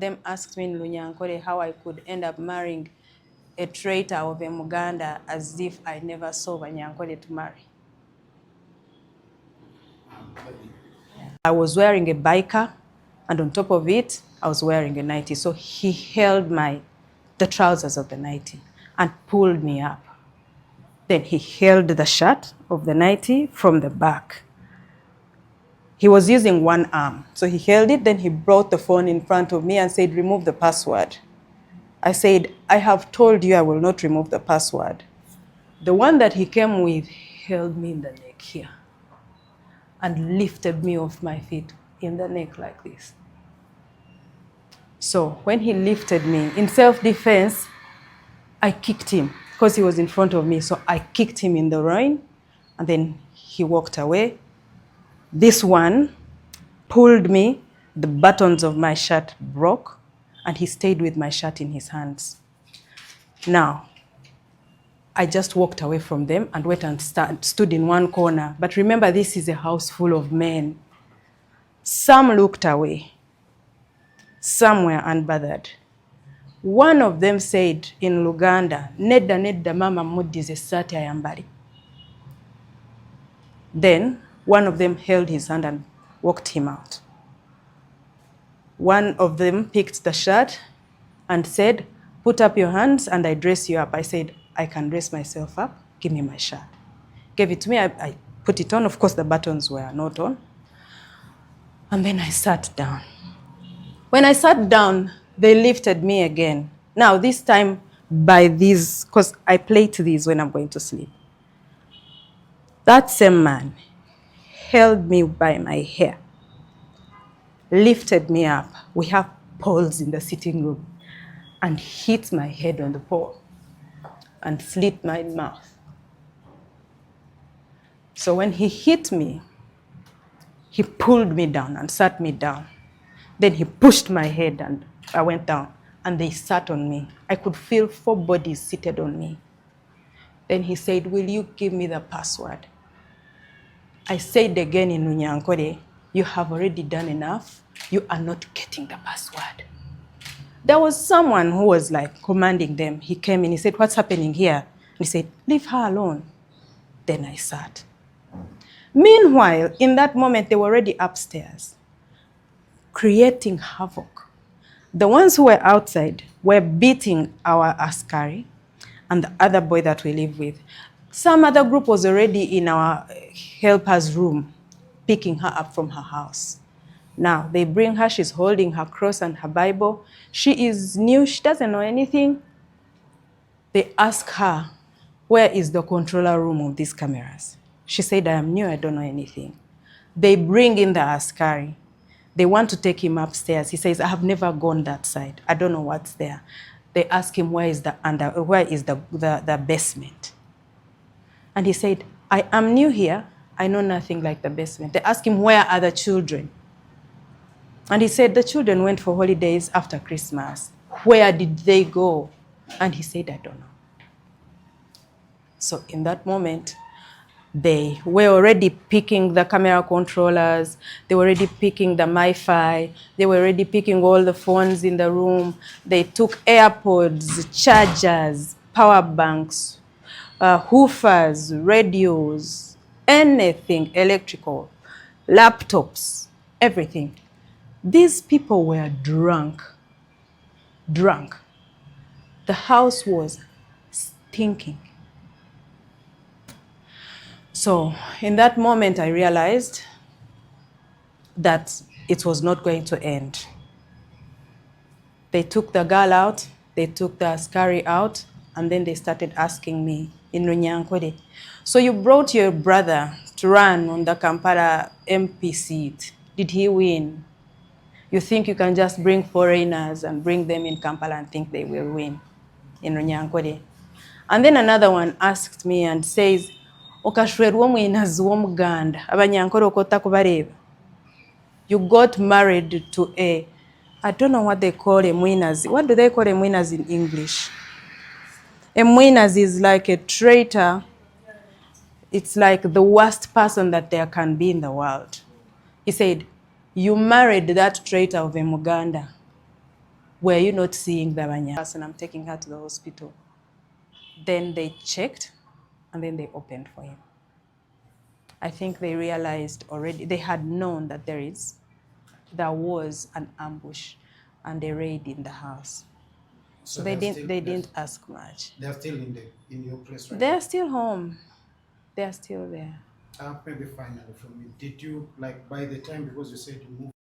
Them asked me in Lunyankore how I could end up marrying a traitor of a Muganda as if I never saw Banyankore to marry. I was wearing a biker, and on top of it, I was wearing a nightie. So he held the trousers of the nightie and pulled me up. Then he held the shirt of the nightie from the back. He was using one arm. So he held it, then he brought the phone in front of me and said, remove the password. I said, I have told you I will not remove the password. The one that he came with held me in the neck here and lifted me off my feet in the neck like this. So when he lifted me, in self-defense, I kicked him because he was in front of me. So I kicked him in the groin, and then he walked away. This one pulled me, the buttons of my shirt broke, and he stayed with my shirt in his hands. Now, I just walked away from them and went and stood in one corner. But remember, this is a house full of men. Some looked away. Some were unbothered. One of them said in Luganda, nedda nedda mama muddize essaati ayambale. Then one of them held his hand and walked him out. One of them picked the shirt and said, put up your hands and I dress you up. I said, I can dress myself up. Give me my shirt. Gave it to me. I put it on. Of course, the buttons were not on. And then I sat down. When I sat down, they lifted me again. Now, this time by these, because I plait these when I'm going to sleep. That same man held me by my hair, lifted me up. We have poles in the sitting room, and hit my head on the pole and slit my mouth. So when he hit me, he pulled me down and sat me down. Then he pushed my head and I went down, and they sat on me. I could feel 4 bodies seated on me. Then he said, will you give me the password? I said again in Lunyankore, you have already done enough. You are not getting the password. There was someone who was like commanding them. He came in, he said, what's happening here? And he said, leave her alone. Then I sat. Meanwhile, in that moment, they were already upstairs, creating havoc. The ones who were outside were beating our askari and the other boy that we live with. Some other group was already in our helper's room, picking her up from her house. Now, they bring her, she's holding her cross and her Bible. She is new, she doesn't know anything. They ask her, where is the controller room of these cameras? She said, I am new, I don't know anything. They bring in the askari. They want to take him upstairs. He says, I have never gone that side. I don't know what's there. They ask him, where is the basement? And he said, I am new here. I know nothing like the basement. They ask him, where are the children? And he said, the children went for holidays after Christmas. Where did they go? And he said, I don't know. So in that moment, they were already picking the camera controllers. They were already picking the MiFi. They were already picking all the phones in the room. They took AirPods, chargers, power banks, hoofers, radios, anything electrical, laptops, everything. These people were drunk. The house was stinking. So in that moment, I realized that it was not going to end. They took the girl out, they took the askari out, and then they started asking me in Runyankore, so you brought your brother to run on the Kampala MP seat. Did he win? You think you can just bring foreigners and bring them in Kampala and think they will win in Runyankore? And then another one asked me and says, Okashwerwa mwinazi w'omuganda abanyankore okota kubareba. You got married to I don't know what they call a mwinazi. What do they call a mwinazi in English? A mwinazi is like a traitor. It's like the worst person that there can be in the world. He said, you married that traitor of a Muganda. were you not seeing the Banya? And I'm taking her to the hospital. Then they checked, and then they opened for him. I think they realized already, they had known that there was an ambush and a raid in the house. So they didn't ask much. They are still in your place right They're now. still home. They're still there. Maybe finally from me. Did you, like, by the time, because you said you moved